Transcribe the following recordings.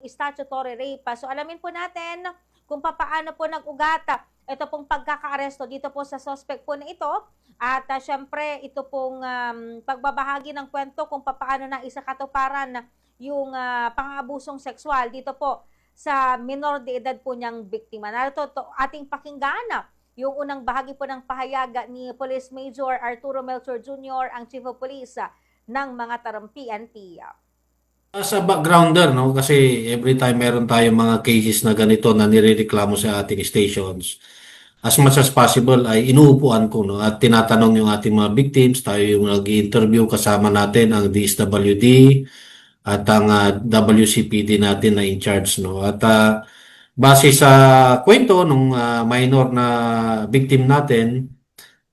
statutory rape. So alamin po natin kung paano po nag-ugata ito pong pagkakaaresto dito po sa suspect po na ito. At syempre ito pong pagbabahagi ng kwento kung paano na isakatuparan yung pang-abusong sexual dito po sa minor de edad po niyang biktima. Narito ating pakinggan yung unang bahagi po ng pahayag ni Police Major Arturo Melchor Jr., ang Chief of Police ng mga PNP. As a backgrounder, no, kasi every time meron tayong mga cases na ganito na nirereklamo sa ating stations, as much as possible ay inuupuan ko, no, at tinatanong yung ating mga victims, tayo yung nag-interview, kasama natin ang DSWD at ang WCPD natin na in charge, no. At base sa kwento nung minor na victim natin,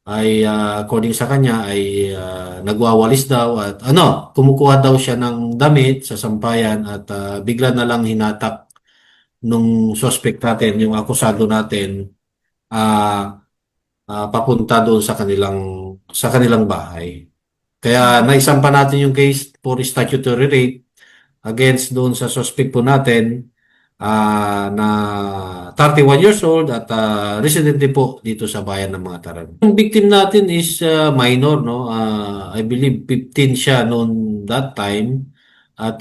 ay according sa kanya ay nagwawalis daw at kumukuha daw siya ng damit sa sampayan at bigla na lang hinatak nung suspect natin, yung akusado natin, ah, papunta doon sa kanilang bahay. Kaya naisampa natin yung case for statutory rape against doon sa suspect po natin na 31 years old at resident din po dito sa bayan ng mga Taran. Yung victim natin is minor, no? I believe 15 siya noon that time. At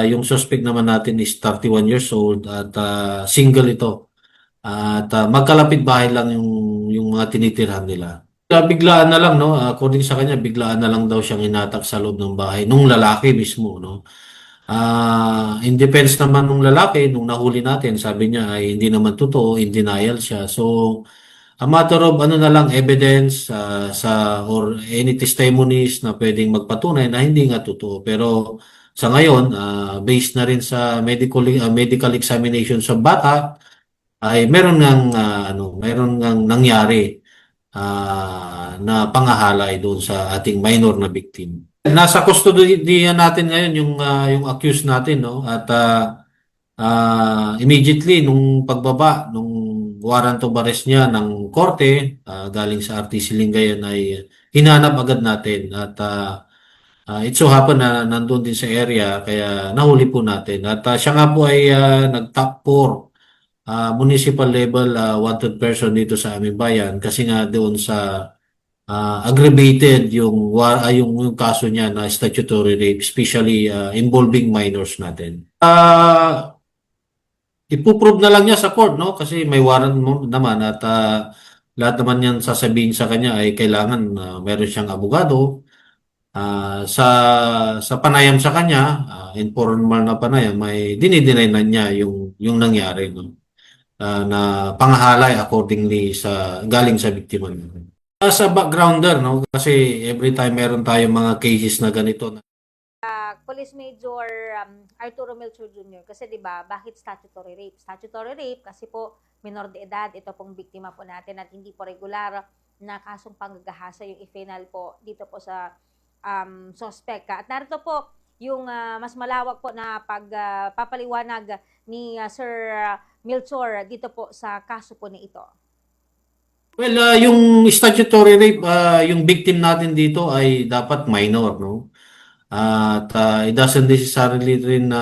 yung suspect naman natin is 31 years old at single ito. At magkalapit bahay lang yung mga tinitirhan nila. Biglaan na lang, no? According sa kanya, biglaan na lang daw siyang hinatak sa loob ng bahay nung lalaki mismo, no? In defense naman nung lalaki, nung nahuli natin, sabi niya ay hindi naman totoo, in denial siya. So, a matter of na lang evidence or any testimonies na pwedeng magpatunay na hindi nga totoo. Pero sa ngayon, based na rin sa medical examination sa bata, ay meron ngang nangyari na pangahalay doon sa ating minor na victim. Nasa kustodiyan natin ngayon yung accused natin, no? At immediately nung pagbaba nung warrant of arrest niya ng korte galing sa RTC Lingayen ay hinanap agad natin at it so happen na nandun din sa area kaya nahuli po natin at siya nga po ay nag-top 4 municipal level wanted person dito sa aming bayan kasi nga doon sa aggravated yung kaso niya na statutory rape, especially involving minors natin. Ipuprove na lang niya sa court, no? Kasi may warrant mo naman at lahat naman yan sasabihin sa kanya ay kailangan meron siyang abogado. Sa panayam sa kanya, informal na panayam, may dinideny na niya yung nangyari, no? Na panghalay accordingly galing sa biktima niya. As a backgrounder, no? Kasi every time meron tayong mga cases na ganito. Police Major Arturo Melchor Jr. Kasi 'di ba, bakit statutory rape? Statutory rape kasi po minor de edad ito pong biktima po natin at hindi po regular na kasong panggagahasa yung i-final po dito po sa suspect. At narito po yung mas malawak po na pagpapaliwanag ni Sir Melchor dito po sa kaso po na ito. Well, yung statutory rape, yung victim natin dito ay dapat minor, no? At it doesn't necessarily rin na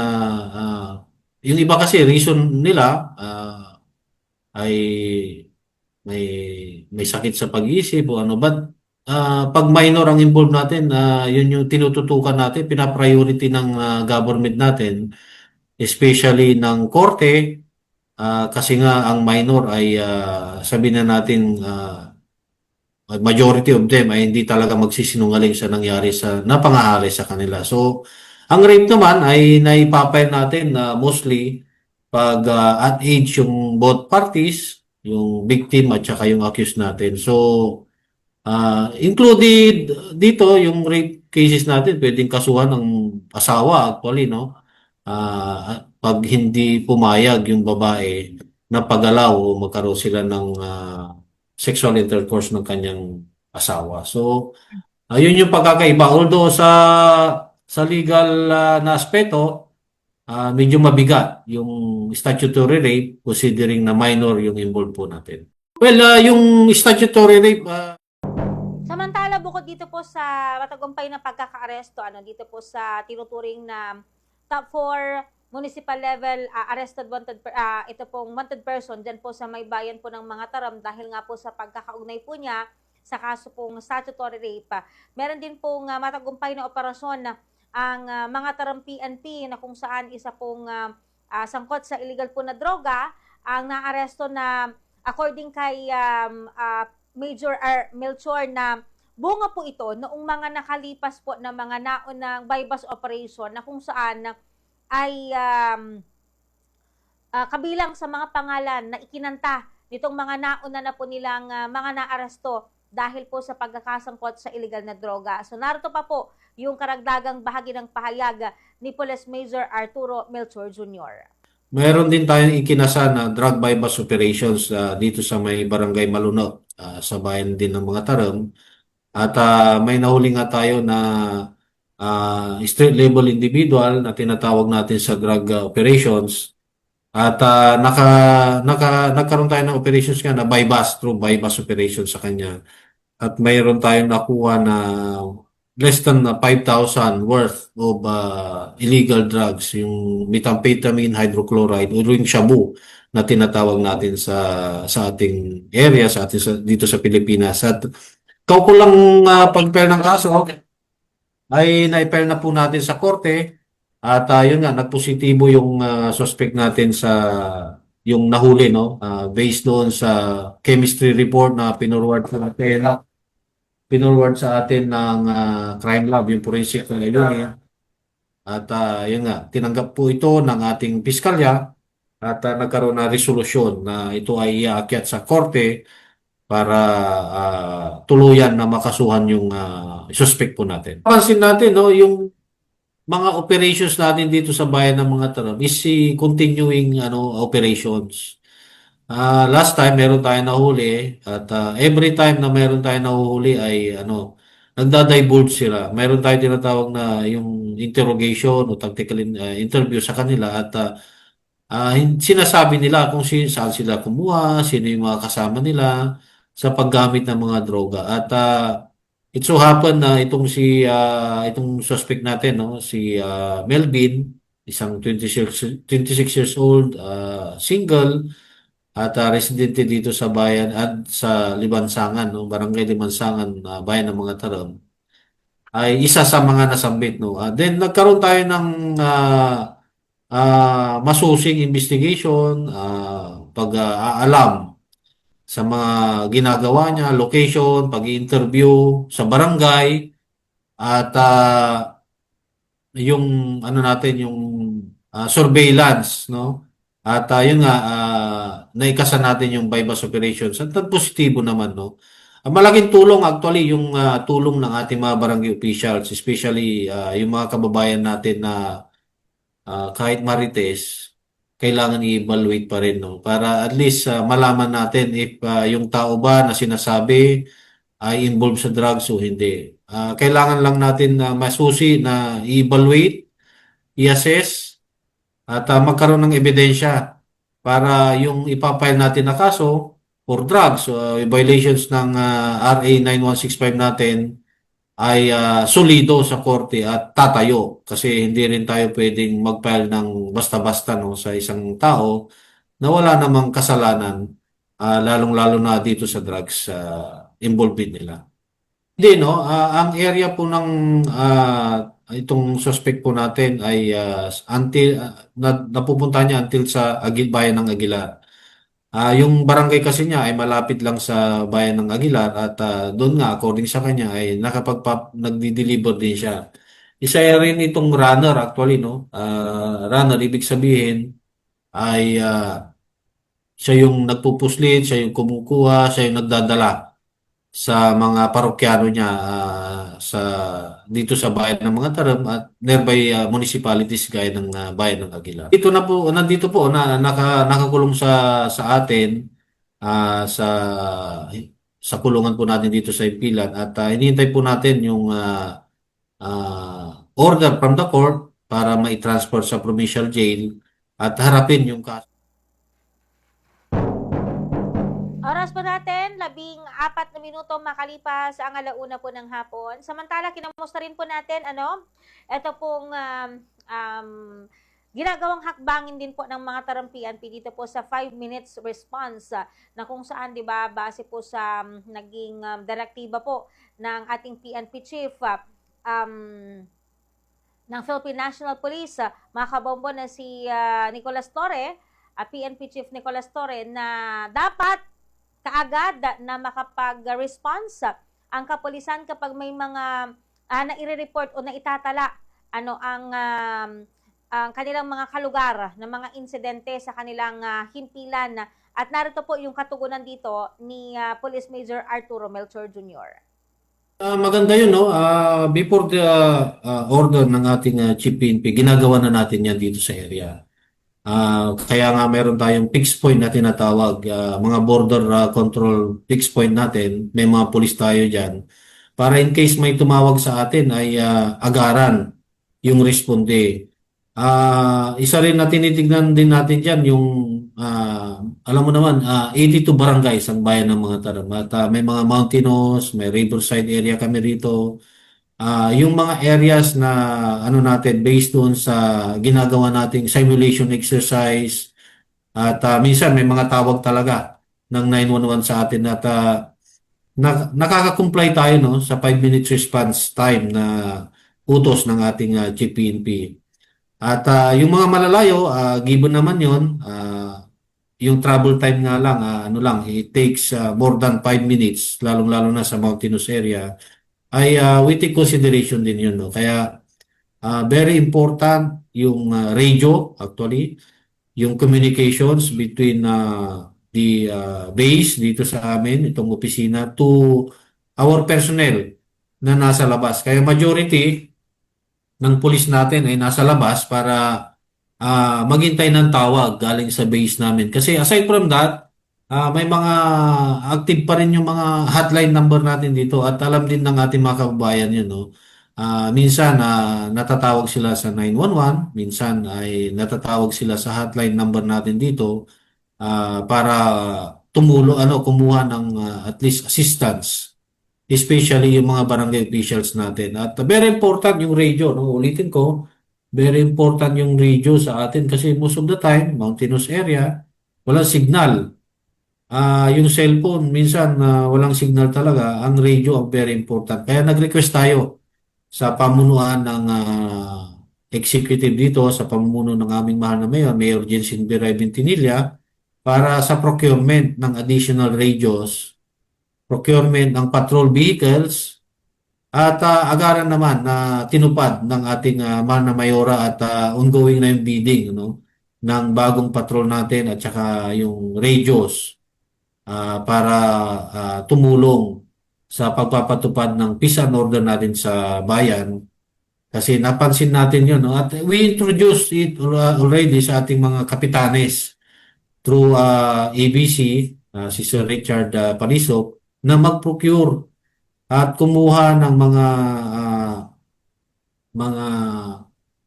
yung iba kasi reason nila ay may may sakit sa pag-iisip o ano, but pag minor ang involved natin, yun yung tinututukan natin, pina-priority ng government natin, especially ng korte, kasi nga ang minor ay sabihin na natin majority of them ay hindi talaga magsisinungaling sa nangyari sa napangahari sa kanila. So, ang rape naman ay naipapile natin na mostly pag at age yung both parties, yung victim at saka yung accused natin. So, included dito yung rape cases natin, pwedeng kasuhan ng asawa actually, no? Pag hindi pumayag yung babae na pagalaw o magkaroon sila ng sexual intercourse ng kanyang asawa. So, ayun yung pagkakaiba. Although sa legal na aspeto, medyo mabigat yung statutory rape considering na minor yung involved po natin. Well, yung statutory rape... Samantala, bukod dito po sa matagumpay na pagkakaaresto, dito po sa tinuturing na top 4 municipal level ito pong wanted person dyan po sa may bayan po ng mga Taram dahil nga po sa pagkakaugnay po niya sa kaso pong statutory rape. Meron din pong matagumpay na operasyon na ang mga Taram PNP na kung saan isa pong sangkot sa illegal po na droga ang naaresto na according kay Major R. Melchor na bunga po ito noong mga nakalipas po na mga naunang bypass operation na kung saan ay kabilang sa mga pangalan na ikinanta nitong mga nauna na po nilang mga naaresto dahil po sa pagkakasangkot sa illegal na droga. So narito pa po yung karagdagang bahagi ng pahayag ni Police Major Arturo Melchor Jr. Meron din tayong ikinasa na drug bypass operations dito sa may Barangay Malunod sa bayan din ng mga Taram. At may nahuli nga tayo na street level individual na tinatawag natin sa drug operations. At nagkaroon tayo ng operations nga na through bypass operations sa kanya. At mayroon tayong nakuha na less than 5,000 worth of illegal drugs, yung methamphetamine hydrochloride o yung shabu na tinatawag natin sa ating area, dito sa Pilipinas. At kaukulang pag-file ng kaso ay na-file na po natin sa korte at yun nga, nagpositibo yung suspect natin sa yung nahuli, no? Based doon sa chemistry report na pinurward sa atin ng crime lab, yung forensic na yun. At yun nga, tinanggap po ito ng ating piskalya at nagkaroon na resolusyon na ito ay iaakyat sa korte para tuluyan na makasuhan yung suspect po natin. Pansin natin, no, yung mga operations natin dito sa bayan ng mga Taram is si continuing operations. Last time meron tayong nahuli at every time na meron tayong nahuhuli ay nagda-divulge sila. Meron tayong tinatawag na yung interrogation o tactical interview sa kanila at sinasabi nila kung saan sila kumuha, sino yung mga kasama nila sa paggamit ng mga droga. At it so happen na itong suspect natin, no, si Melvin, isang 26 years old, single, at residente dito sa bayan at sa Libansangan, no, Barangay Libansangan, bayan ng mga Taram, ay isa sa mga nasambit, no. Then nagkaroon tayo ng masusing investigation, pag-aalam sa mga ginagawa niya, location, pag-interview sa barangay at yung natin yung surveillance, no? At yun nga, naikasa natin yung bypass operations at positibo naman, no? Malaking tulong actually yung tulong ng ating mga barangay officials, especially yung mga kababayan natin na kahit marites, kailangan i-evaluate pa rin, no? Para at least malaman natin if yung tao ba na sinasabi ay involved sa drugs o hindi. Kailangan lang natin masusi na i-evaluate, i-assess, at magkaroon ng ebidensya para yung ipapile natin na kaso for drugs, violations ng RA 9165 natin ay solido sa korte at tatayo kasi hindi rin tayo pwedeng mag-file ng basta-basta, no, sa isang tao na wala namang kasalanan, lalong-lalo na dito sa drugs involved nila. Hindi, no, ang area po ng itong suspect po natin ay napupunta niya until sa bayan ng Aguilar. Yung barangay kasi niya ay malapit lang sa bayan ng Aguilar at doon nga according sa kanya ay nagdi-deliver din siya. Isa rin itong runner actually, no. Runner ibig sabihin ay siya yung nagpupuslit, siya yung kumukuha, siya yung nagdadala sa mga parokyano niya dito sa bayan ng mga Taram at nearby municipalities gaya ng bayan ng Aguilar. Nandito po nakakulong sa atin sa kulungan po natin dito sa Impilan at hinihintay po natin yung order from the court para ma-transfer sa provincial jail at harapin yung kaso. Oras po natin, 14 na minuto makalipas ang 1:00 po ng hapon. Samantala, kinamusta rin po natin, ito pong ginagawang hakbangin din po ng mga taram-PNP dito po sa 5 minutes response na kung saan 'di ba base po sa naging direktiba po ng ating PNP chief ng Philippine National Police, mga kabombo na si Nicolas Torre, PNP Chief Nicolas Torre, na dapat kaagad na makapag-response ang kapulisan kapag may mga naire-report o naitatala ano ang kanilang mga kalugar ng mga insidente sa kanilang himpilan. At narito po yung katugunan dito ni Police Major Arturo Melchor Jr. Maganda yun, no? Before the order ng ating Chief PNP, ginagawa na natin yan dito sa area. Kaya nga meron tayong fixed point na tinatawag, mga border control fixed point natin, may mga pulis tayo dyan. Para in case may tumawag sa atin ay agaran yung responde. Isa rin na tinitignan din natin dyan yung, alam mo naman, 82 barangays ang bayan ng mga Taram. At may mga mountainous, may riverside area kami rito. Yung mga areas na ano natin based doon sa ginagawa nating simulation exercise at minsan may mga tawag talaga ng 911 sa atin at nakaka-comply tayo no sa 5 minutes response time na utos ng ating Chief PNP. At yung mga malalayo, given naman yon, yung travel time nga lang, ano lang, it takes more than 5 minutes, lalong-lalo na sa mountainous area, ay we take consideration din yun. No? Kaya very important yung radio, actually, yung communications between the base dito sa amin, itong opisina, to our personnel na nasa labas. Kaya majority ng pulis natin ay nasa labas para maghintay ng tawag galing sa base namin. Kasi aside from that, may mga active pa rin yung mga hotline number natin dito at alam din ng ating mga kababayan yun. No? Minsan natatawag sila sa 911, minsan ay natatawag sila sa hotline number natin dito para kumuha ng at least assistance, especially yung mga barangay officials natin. At very important yung radio, no? Ulitin ko, very important yung radio sa atin kasi most of the time, mountainous area, walang signal. Yung cellphone, minsan walang signal talaga. Ang radio ang very important. Kaya nag-request tayo sa pamunuan ng executive dito, sa pamumuno ng aming mahal na mayor, Mayor Jensen Biray Bentinilla, para sa procurement ng additional radios, procurement ng patrol vehicles, at agaran naman na tinupad ng ating mahal na mayora at ongoing na yung bidding no, ng bagong patrol natin at saka yung radios para tumulong sa pagpapatupad ng peace and order natin sa bayan. Kasi napansin natin yun. No? At we introduced it already sa ating mga kapitanes through ABC, si Sir Richard Panisok, na mag-procure at kumuha ng mga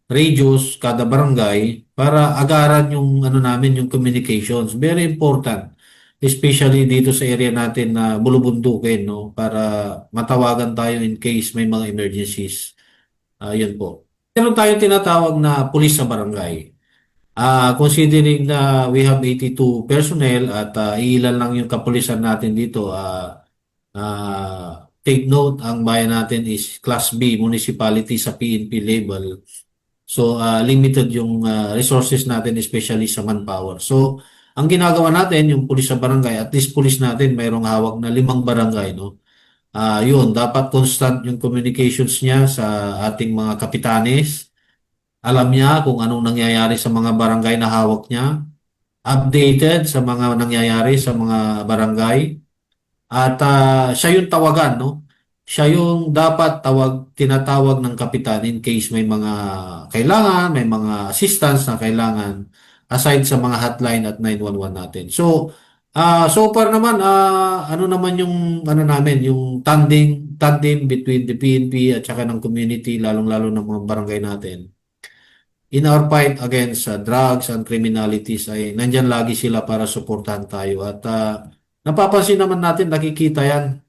radios kada barangay para agaran yung ano namin yung communications. Very important, especially dito sa area natin na bulubundukin no para matawagan tayo in case may mga emergencies. Yun po. Meron tayong tinatawag na pulis sa barangay. Considering na we have 82 personnel at ilan lang yung kapulisan natin dito, take note, ang bayan natin is Class B municipality sa PNP level. So, limited yung resources natin, especially sa manpower. So, ang ginagawa natin, yung pulis sa barangay, at least pulis natin, mayroong hawak na 5 barangay, no? Yun, dapat constant yung communications niya sa ating mga kapitanes. Alam niya kung anong nangyayari sa mga barangay na hawak niya. Updated sa mga nangyayari sa mga barangay. At siya yung tawagan, no? Siya yung dapat tinatawag ng kapitan in case may mga kailangan, may mga assistance na kailangan aside sa mga hotline at 911 natin. So, so far naman, ano naman yung ano namin, yung tandem between the PNP at saka ng community, lalong-lalo ng mga barangay natin. In our fight against drugs and criminalities ay nandyan lagi sila para suportahan tayo. At napapansin naman natin, nakikita yan.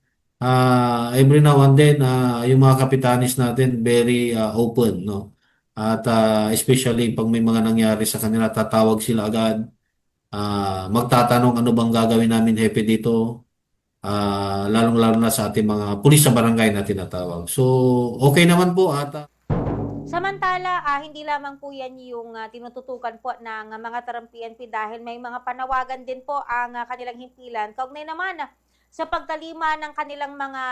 Every now and then, yung mga kapitanis natin very open, no? At especially pag may mga nangyari sa kanila, tatawag sila agad. Magtatanong ano bang gagawin namin hepe dito. Lalong-lalo na sa ating mga pulis sa barangay na tinatawag. So, okay naman po at Samantala, hindi lamang po yan yung tinututukan po ng mga taram-PNP dahil may mga panawagan din po ang kanilang himpilan. Kaugnay naman sa pagtalima ng kanilang mga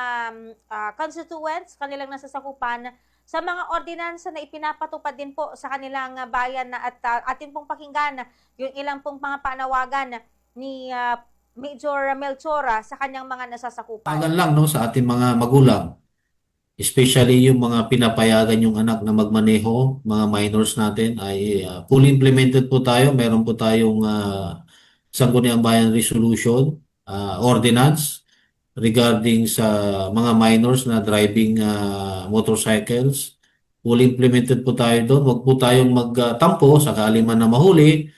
constituents, kanilang nasasakupan, sa mga ordinansa na ipinapatupad din po sa kanilang bayan at atin pong pakinggan yung ilang pong mga panawagan ni Major Melchora sa kanyang mga nasasakupan. tawagan lang no, sa ating mga magulang. Especially yung mga pinapayagan yung anak na magmaneho, mga minors natin ay fully implemented po tayo. Meron po tayong Sangguniang Bayan Resolution, ordinance regarding sa mga minors na driving motorcycles. Fully implemented po tayo doon. Huwag po tayong magtampo sakali man na mahuli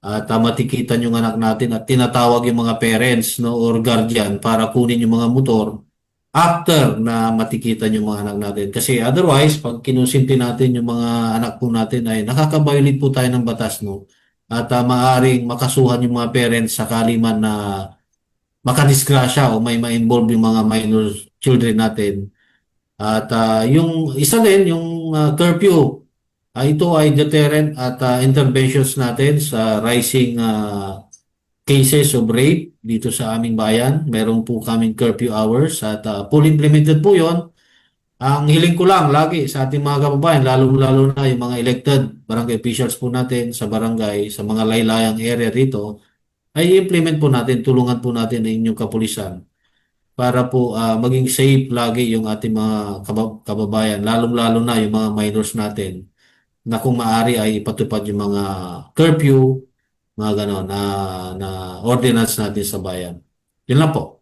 at matikitan yung anak natin at tinatawag yung mga parents no, or guardian para kunin yung mga motor after na matikitan yung mga anak natin. Kasi otherwise, pag kinusimple natin yung mga anak po natin ay nakaka-violate po tayo ng batas, no? At maaaring makasuhan yung mga parents sakali man na makadisgrasya o may ma-involve yung mga minor children natin. At yung isa din, yung curfew, ito ay deterrent at interventions natin sa rising cases of rape dito sa aming bayan. Meron po kaming curfew hours at full implemented po yon. Ang hiling ko lang lagi sa ating mga kababayan, lalo-lalo na yung mga elected barangay officials po natin sa barangay, sa mga laylayang area dito, ay implement po natin, tulungan po natin ang inyong kapulisan para po maging safe lagi yung ating mga kababayan, lalong-lalo na yung mga minors natin na kung maaari ay ipatupad yung mga curfew, mga gano'n, na ordinance natin sa bayan. Yun lang po.